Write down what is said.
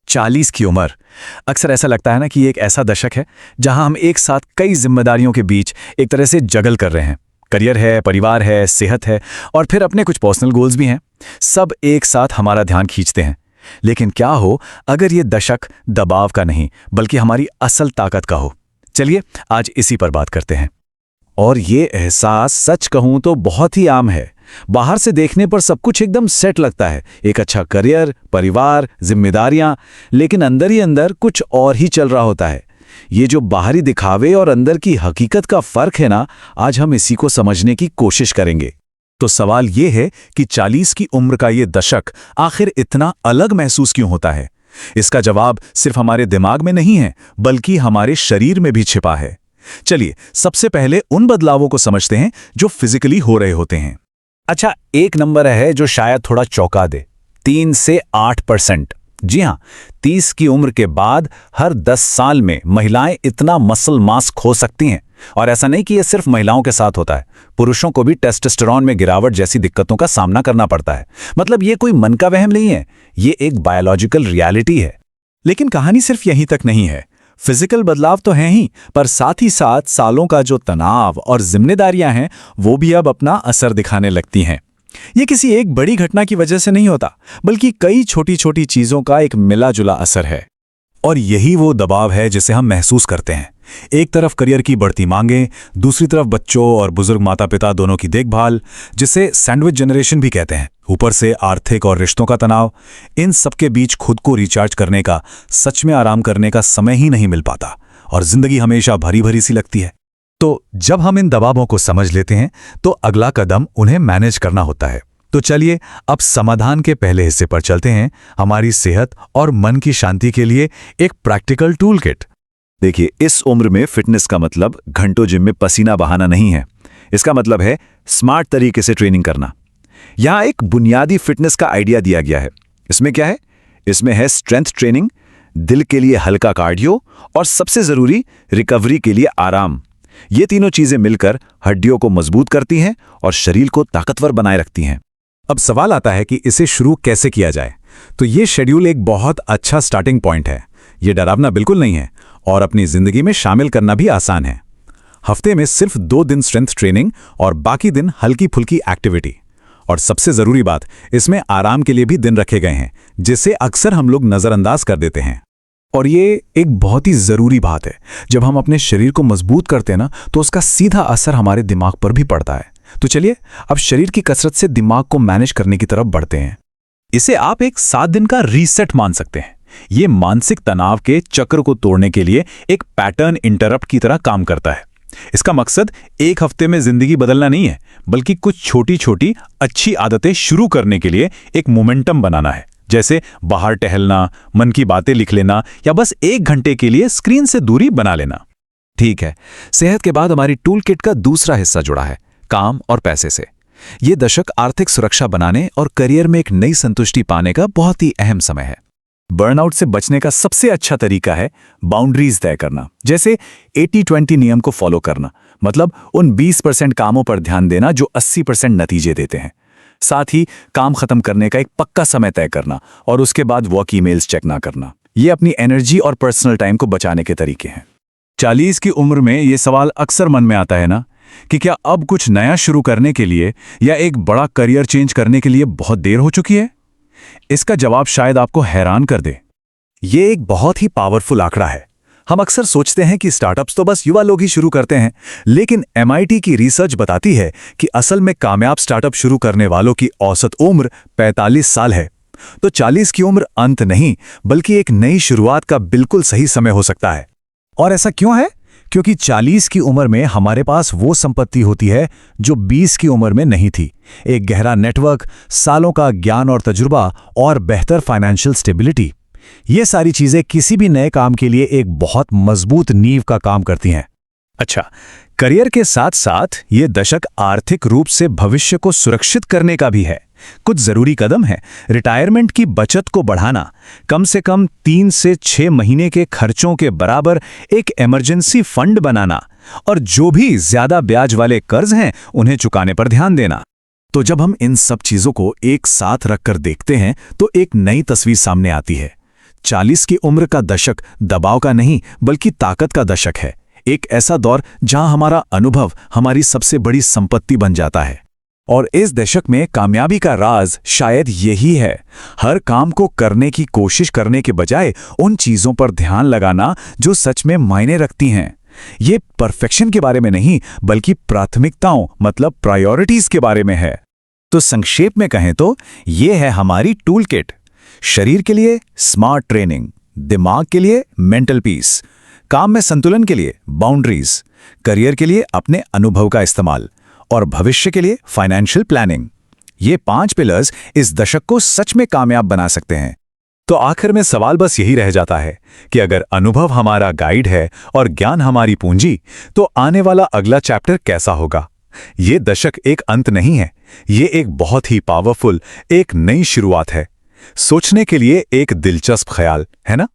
40 की उम्र। अक्सर ऐसा लगता है ना कि ये एक ऐसा दशक है जहां हम एक साथ कई जिम्मेदारियों के बीच एक तरह से जगल कर रहे हैं। करियर है, परिवार है, सेहत है और फिर अपने कुछ पर्सनल गोल्स भी हैं। सब एक साथ हमारा ध्यान खींचते हैं। लेकिन क्या हो अगर ये दशक दबाव का नहीं बल्कि हमारी असल ताकत का हो? चलिए आज इसी पर बात करते हैं। और ये एहसास सच कहूं तो बहुत ही आम है। बाहर से देखने पर सब कुछ एकदम सेट लगता है, एक अच्छा करियर, परिवार, जिम्मेदारियां, लेकिन अंदर ही अंदर कुछ और ही चल रहा होता है। ये जो बाहरी दिखावे और अंदर की हकीकत का फर्क है ना, आज हम इसी को समझने की कोशिश करेंगे। तो सवाल ये है कि 40 की उम्र का ये दशक आखिर इतना अलग महसूस क्यों होता है? इसका जवाब सिर्फ हमारे दिमाग में नहीं है बल्कि हमारे शरीर में भी छिपा है। चलिए सबसे पहले उन बदलावों को समझते हैं जो फिजिकली हो रहे होते हैं। अच्छा, एक नंबर है जो शायद थोड़ा चौंका दे, 3 से 8%। जी हाँ, 30 की उम्र के बाद हर 10 साल में महिलाएं इतना मसल मास खो सकती हैं। और ऐसा नहीं कि यह सिर्फ महिलाओं के साथ होता है, पुरुषों को भी टेस्टोस्टेरोन में गिरावट जैसी दिक्कतों का सामना करना पड़ता है। मतलब ये कोई मन का वहम नहीं है, ये एक बायोलॉजिकल रियलिटी है। लेकिन कहानी सिर्फ यहीं तक नहीं है। फिजिकल बदलाव तो हैं ही, पर साथ ही साथ सालों का जो तनाव और जिम्मेदारियां हैं वो भी अब अपना असर दिखाने लगती हैं। ये किसी एक बड़ी घटना की वजह से नहीं होता, बल्कि कई छोटी छोटी चीजों का एक मिला जुला असर है। और यही वो दबाव है जिसे हम महसूस करते हैं। एक तरफ करियर की बढ़ती मांगें, दूसरी तरफ बच्चों और बुजुर्ग माता पिता दोनों की देखभाल, जिसे सैंडविच जनरेशन भी कहते हैं। ऊपर से आर्थिक और रिश्तों का तनाव। इन सबके बीच खुद को रिचार्ज करने का, सच में आराम करने का समय ही नहीं मिल पाता और जिंदगी हमेशा भरी भरी सी लगती है। तो जब हम इन दबावों को समझ लेते हैं तो अगला कदम उन्हें मैनेज करना होता है। तो चलिए अब समाधान के पहले हिस्से पर चलते हैं, हमारी सेहत और मन की शांति के लिए एक प्रैक्टिकल टूल किट। देखिए, इस उम्र में फिटनेस का मतलब घंटों जिम में पसीना बहाना नहीं है। इसका मतलब है स्मार्ट तरीके से ट्रेनिंग करना। यहां एक बुनियादी फिटनेस का आइडिया दिया गया है। इसमें क्या है? इसमें है स्ट्रेंथ ट्रेनिंग, दिल के लिए हल्का कार्डियो और सबसे जरूरी रिकवरी के लिए आराम। ये तीनों चीजें मिलकर हड्डियों को मजबूत करती हैं और शरीर को ताकतवर बनाए रखती हैं। अब सवाल आता है कि इसे शुरू कैसे किया जाए। तो ये शेड्यूल एक बहुत अच्छा स्टार्टिंग पॉइंट है। ये डरावना बिल्कुल नहीं है और अपनी जिंदगी में शामिल करना भी आसान है। हफ्ते में सिर्फ 2 दिन स्ट्रेंथ ट्रेनिंग और बाकी दिन हल्की फुल्की एक्टिविटी। और सबसे जरूरी बात, इसमें आराम के लिए भी दिन रखे गए हैं, जिसे अक्सर हम लोग नजरअंदाज कर देते हैं। और ये एक बहुत ही जरूरी बात है। जब हम अपने शरीर को मजबूत करते हैं ना, तो उसका सीधा असर हमारे दिमाग पर भी पड़ता है। तो चलिए अब शरीर की कसरत से दिमाग को मैनेज करने की तरफ बढ़ते हैं। इसे आप एक 7 दिन का रीसेट मान सकते हैं। ये मानसिक तनाव के चक्र को तोड़ने के लिए एक पैटर्न इंटरप्ट की तरह काम करता है। इसका मकसद एक हफ्ते में जिंदगी बदलना नहीं है, बल्कि कुछ छोटी छोटी अच्छी आदतें शुरू करने के लिए एक मोमेंटम बनाना है। जैसे बाहर टहलना, मन की बातें लिख लेना या बस 1 घंटे के लिए स्क्रीन से दूरी बना लेना। ठीक है, सेहत के बाद हमारी टूल किट का दूसरा हिस्सा जुड़ा है, काम और पैसे से। ये दशक आर्थिक सुरक्षा बनाने और करियर में एक नई संतुष्टि पाने का बहुत ही अहम समय है। बर्नआउट से बचने का सबसे अच्छा तरीका है बाउंड्रीज तय करना। जैसे 80-20 नियम को फॉलो करना, मतलब उन 20% कामों पर ध्यान देना जो 80% नतीजे देते हैं। साथ ही काम खत्म करने का एक पक्का समय तय करना और उसके बाद वर्क ईमेल्स चेक ना करना। ये अपनी एनर्जी और पर्सनल टाइम को बचाने के तरीके हैं। 40 की उम्र में ये सवाल अक्सर मन में आता है ना कि क्या अब कुछ नया शुरू करने के लिए या एक बड़ा करियर चेंज करने के लिए बहुत देर हो चुकी है? इसका जवाब शायद आपको हैरान कर दे। ये एक बहुत ही पावरफुल आंकड़ा है। हम अक्सर सोचते हैं कि स्टार्टअप्स तो बस युवा लोग ही शुरू करते हैं, लेकिन MIT की रिसर्च बताती है कि असल में कामयाब स्टार्टअप शुरू करने वालों की औसत उम्र 45 साल है। तो 40 की उम्र अंत नहीं, बल्कि एक नई शुरुआत का बिल्कुल सही समय हो सकता है। और ऐसा क्यों है? क्योंकि 40 की उम्र में हमारे पास वो संपत्ति होती है जो 20 की उम्र में नहीं थी। एक गहरा नेटवर्क, सालों का ज्ञान और तजुर्बा और बेहतर फाइनेंशियल स्टेबिलिटी। ये सारी चीजें किसी भी नए काम के लिए एक बहुत मजबूत नींव का काम करती हैं। अच्छा, करियर के साथ साथ ये दशक आर्थिक रूप से भविष्य को सुरक्षित करने का भी है। कुछ जरूरी कदम है। रिटायरमेंट की बचत को बढ़ाना, कम से कम 3 से 6 महीने के खर्चों के बराबर एक इमरजेंसी फंड बनाना और जो भी ज्यादा ब्याज वाले कर्ज हैं उन्हें चुकाने पर ध्यान देना। तो जब हम इन सब चीजों को एक साथ रखकर देखते हैं तो एक नई तस्वीर सामने आती है। 40 की उम्र का दशक दबाव का नहीं बल्कि ताकत का दशक है। एक ऐसा दौर जहां हमारा अनुभव हमारी सबसे बड़ी संपत्ति बन जाता है। और इस दशक में कामयाबी का राज शायद यही है, हर काम को करने की कोशिश करने के बजाय उन चीजों पर ध्यान लगाना जो सच में मायने रखती हैं। ये परफेक्शन के बारे में नहीं बल्कि प्राथमिकताओं मतलब प्रायोरिटीज के बारे में है। तो संक्षेप में कहें तो ये है हमारी टूल किट। शरीर के लिए स्मार्ट ट्रेनिंग, दिमाग के लिए मेंटल पीस, काम में संतुलन के लिए बाउंड्रीज, करियर के लिए अपने अनुभव का इस्तेमाल और भविष्य के लिए फाइनेंशियल प्लानिंग। ये 5 पिलर्स इस दशक को सच में कामयाब बना सकते हैं। तो आखिर में सवाल बस यही रह जाता है कि अगर अनुभव हमारा गाइड है और ज्ञान हमारी पूंजी, तो आने वाला अगला चैप्टर कैसा होगा? ये दशक एक अंत नहीं है, ये एक बहुत ही पावरफुल, एक नई शुरुआत है। सोचने के लिए एक दिलचस्प ख्याल है ना?